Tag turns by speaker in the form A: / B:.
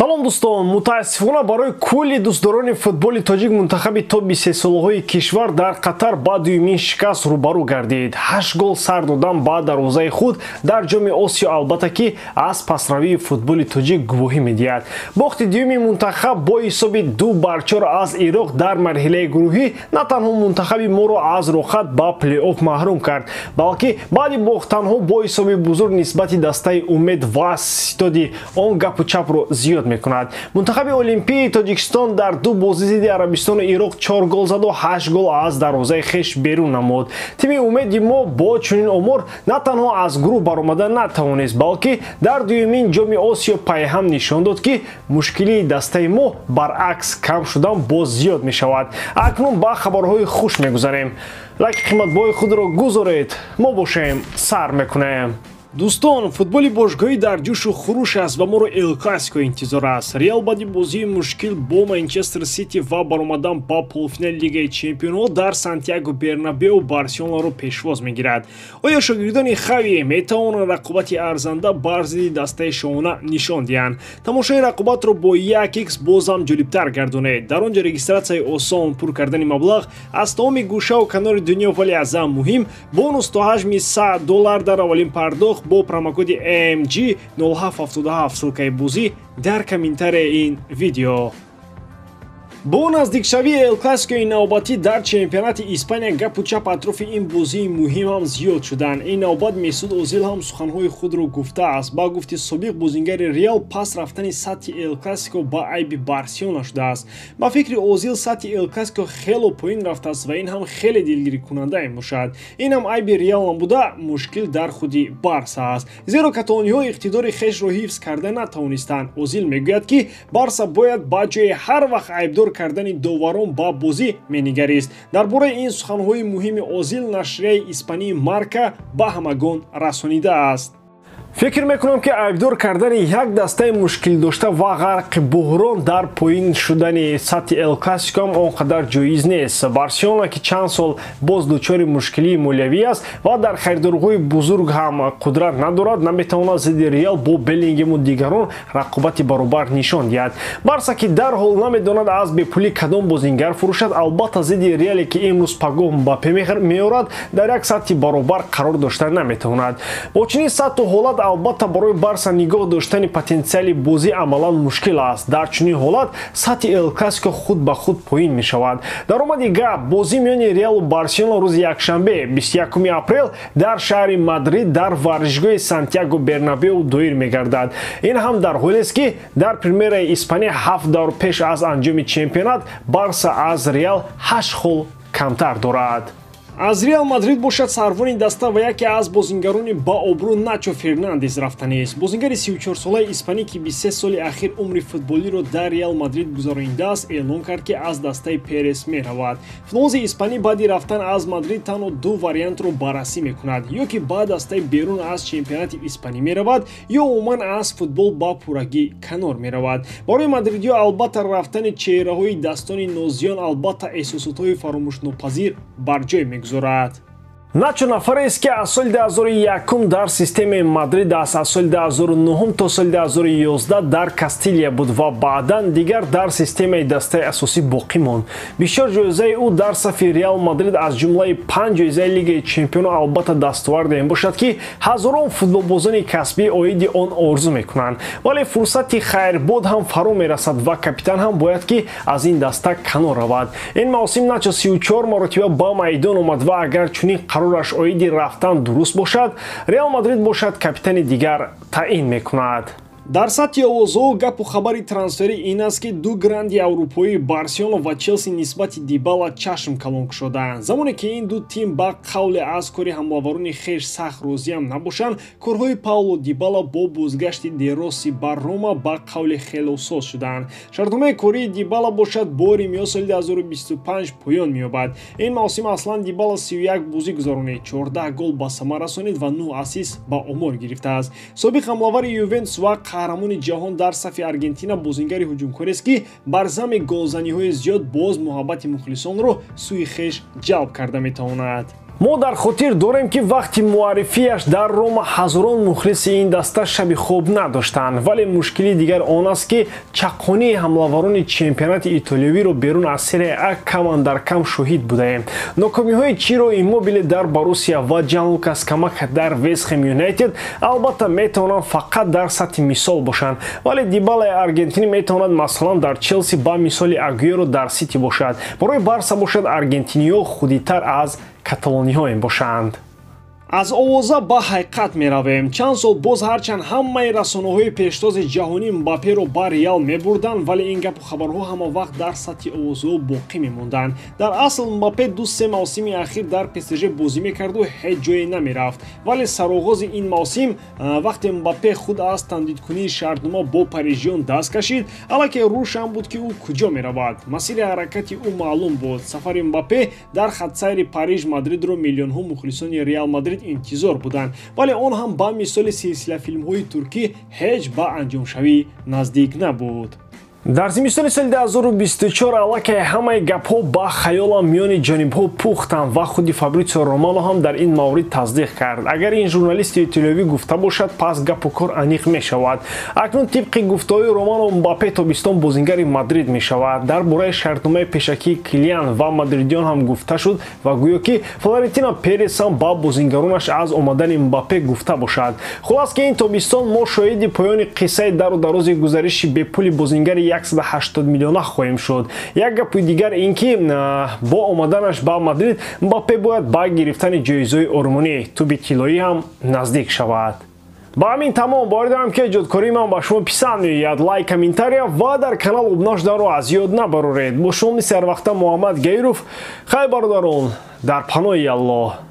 A: Салом дӯстон, мутаассифона барои кулли дӯстдорони футболи тоҷик мунтахаби тоби сесолаҳои кишвар дар Қатар ба дуюмин шикаст рӯбарӯ гардид. 8 гол сар додан ба дарвозаи худ дар ҷоми Осиё, албатта ки аз пасравии футболи тоҷик гувоҳӣ медиҳад. Бохти дуюми мунтахаб бо ҳисоби 2-4 аз Ироқ дар марҳилаи гурӯҳӣ на танҳо мунтахаби моро аз рохат ба плей-офф маҳрум кард, балки баъди бохтанҳо бо ҳисоби бузург нисбати дастаи Умед ва Ситоди он гапу чапро зиёд мекунад. Мунтахаби олимпии Тоҷикистон дар ду бозӣ зидди Арабистону Ироқ 4 гол заду 8 гол аз дарвозаи хеш берун намуд. Тими Умеди мо бо чунин омор на танҳо аз гурӯҳ баромада натавонист, балки дар дуюмин ҷоми Осиё пайҳам нишон дод ки мушкилии дастаи мо баръакс кам шудан боз зиёд мешавад. Акнун ба хабарҳои хуш мегузарем. Лайки қиматбоҳои худро гузоред, мо бошем сар мекунем. Дӯстон, футболи бошгоҳӣ дар ҷӯшу хуруш аст ва моро Эл-Классико интизор аст. Реал баъди бозии мушкил бо Манчестер Сити ва баромадан ба полуфинали Лигаи Чемпионҳо дар Сантьяго Бернабеу Барселонаро пешвоз мегирад. Оё шогирдони Хави метавонанд рақобати арзанда бар зидди дастаи шоҳона нишон диҳанд? Тамошои рақобатро бо 1x бозам ҷолибтар гардонед. Дар он ҷо регистратсияи осон, пур кардани маблағ аз тамоми гӯшаву канори дунё, вале аз ҳам муҳим бонус то ҳаҷми $100 дар аввалин пардохт бо промокоди AMG 0777 ссылкаи бозӣ дар комментарияи ин видео. бо наздикшавии Эл-Классико навбатӣ дар чемпионати Испания гапу чап атрофи ин бозии муҳим ҳам зиёд шуданд. Ин навбат Месуд Озил ҳам суханҳои худро гуфтааст. Ба гуфти собиқ бозингари Реал, пас рафтани сатҳи Эл-Классико ба айби Барселона шудааст. Ба фикри Озил сатҳи Эл-Классико хело поин рафтааст ва ин ҳам хеле дилгирикунанда мебошад. Ин ҳам айби Реал набуда, мушкил дар худи Барса аст, зеро каталониҳо иқтидори хешро ҳифз карда натавонистанд. Озил мегӯяд ки Барса бояд ба ҷои ҳар вақт айбдор кардани доварон ба бозӣ менигарист. Дар бораи ин суханҳои муҳими Озил нашрияи испании Марка ба ҳамагон расонидааст. фикр мекунам ки айбдор кардани як дастаи мушкил дошта ва ғарқи буҳрон дар поин шудани сатҳи Эл-Классико ҳам он қадар ҷоиз нест. Барселона ки чанд сол боз дучори мушкилии молиявӣ аст ва дар харидорҳои бузург ҳам қудрат надорад, наметавонад зидди Реал бо Беллингему дигарон рақобати баробар нишон диҳад. Барса ки дарҳол намедонад аз бепулӣ кадом бозингар фурӯшад, албатта зидди Реале ки имрӯз пагоҳ Мбаппе меорад, дар як сатҳи баробар қарор дошта наметавонад. Бо чунин сатҳу ҳолат албатта барои Барса нигоҳ доштани потенсиали бозӣ амалан мушкил аст. Дар чунин ҳолат сатҳи Эл-Классико худ ба худ поин мешавад. Даромади гап, бозӣ миёни Реалу Барселона рӯзи якшанбе 21 апрел дар шаҳри Мадрид дар варзишгоҳи Сантьяго Бернабеу доир мегардад. Ин ҳам дар ҳолест ки дар премьераи Испания 7 давр пеш аз анҷоми чемпионат Барса аз Реал 8 хол камтар дорад. Аз Реал Мадрид бошад сарвони даста ва яке аз бозингарони баобрӯ Начо Фернандес рафтанест. Бозингари 34-солаи испанӣ ки 23 соли ахир умри футболиро дар Реал Мадрид гузаронидааст, эълон кард ки аз дастаи Перес меравад. Футболбози испанӣ баъди рафтан аз Мадрид танҳо ду вариантро баррасӣ мекунад: ё ки ба дастаи берун аз чемпионати испанӣ меравад, ё умуман аз футбол ба пуррагӣ канор меравад. Барои мадридиё албатта рафтани чеҳраҳои дастони нозиён албатта эҳсосотҳои фаромӯшнопазир бар ҷой мегузорад. Начо нафарест ки аз соли 2001 дар системаи Мадрид аст, аз соли 2009 то соли 2011 дар Кастилия буд ва баъдан дигар дар системаи дастаи асосӣ боқӣ монд. Бисёр ҷоизаи ӯ дар сафи Реал Мадрид аз ҷумлаи 5 ҷоизаи Лигаи Чемпионҳо албатта дастовард мебошад ки ҳазорон футболбозони касбӣ оиди он орзу мекунанд. Вале фурсати хайрбод ҳам фаро мерасад ва капитан ҳам бояд ки аз ин даста канор равад. Ин мавсим Начо 34 маротиба ба майдон омад ва агар чунин қарораш оиди рафтан дуруст бошад, Реал Мадрид бошад капитани дигар таъин мекунад. Дар сатҳи овозҳо гапу хабари трансфери ин аст ки ду гранди аврупои Барселона ва Челси нисбати Дибала чашм калон кушодаанд. Замоне ки ин ду тим ба қавле аз кори ҳамоварони хеш сахт розиам набошанд, корҳои Пауло Дибала бо бозгашти Дероси ба Рома ба қавле хелосоз шудаанд. Шартномаи кории Дибала бошад бо Римиё соли 2025 поён меёбад. Ин мавсим аслан Дибала 31 бозӣ гузаронид, 14 гол ба самар расонид ва 9 ассист ба омор гирифтааст. Собиқ ҳамлавари Ювентус ва қаҳрамони ҷаҳон дар сафи Аргентина бозингари ҳуҷумкорест ки бар замми голзаниҳои зиёд боз муҳаббати мухлисонро сӯи хеш ҷалб карда метавонад. мо дар хотир дорем ки вақти муаррифиаш дар Рома ҳазорон мухлиси ин даста шаби хоб надоштанд, вале мушкили дигар он аст ки чаққонии ҳамлаварони чемпионати итолиёвиро берун аз серия А каман дар кам шоҳид будаем. нокомиҳои Чиро Иммобиле дар Боруссия ва Ҷанлука Скамака дар Вест Хэм Юнайтед албатта метавонанд фақат дар сатҳи мисол бошанд, вале Дибалаи аргентинӣ метавонад масалан дар Челси ба мисоли Агуеро дар Сити бошад. барои Барса бошад аргентиниҳо худитар аз каталониҳо бошанд. аз овоза ба ҳақиқат меравем. чанд сол боз ҳарчанд ҳамаи расонаҳои пештози ҷаҳонӣ Мбапперо ба Реал мебурданд, вале ин гапу хабарҳо ҳама вақт дар сатҳи овозҳо боқӣ мемонданд. дар асл Мбаппе 2-3 мавсими ахир дар ПСЖ бозӣ мекарду ҳеҷ ҷое намерафт, вале сароғози ин мавсим вақте Мбаппе худ аз тамдидкунии шартнома бо парижиён даст кашид, аллакай рӯшан буд ки ӯ куҷо меравад. масири ҳаракати ӯ маълум буд. сафари Мбаппе дар хатсайри Париж Мадридро миллионҳо мухлисони Реал Мадрид интизор буданд, вале он ҳам ба мисоли силсилафилмҳои туркӣ ҳеҷ ба анҷомшавӣ наздик набуд. дар зимистони соли 2024 аллакай ҳамаи гапҳо ба хаёлам миёни ҷонибҳо пухтанд ва худи Фабрицио Романо ҳам дар ин маврид тасдиқ кард. агар ин журналисти итолиёвӣ гуфта бошад, пас гапу кор аниқ мешавад. акнун тибқи гуфтаҳои Романо Мбаппе тобистон бозингари Мадрид мешавад. дар бораи шартномаи пешакии Килиан ва мадридиён ҳам гуфта шуд ва гӯё ки Флорентино Перес ҳам ба бозингаронаш аз омадани Мбаппе гуфта бошад. хулос ки ин тобистон мо шоҳиди поёни қиссаи дару дарози гузариши бепули бозингари 180 миллиона хоҳем шуд. як гапи дигар ин ки бо омаданаш ба Мадрид Мбаппе бояд ба гирифтани ҷоизаи ормонӣ туби тиллоӣ ҳам наздик шавад. ба ҳамин тамом бовар дорам ки эҷодкории ман ба шумо писанд меояд. лайк, комментария ва дар канал обуна шуданро аз ёд набароред. бо шумо мисли ҳар вақта Муҳаммад Гайров. хай бародарон, дар паноҳи Аллоҳ.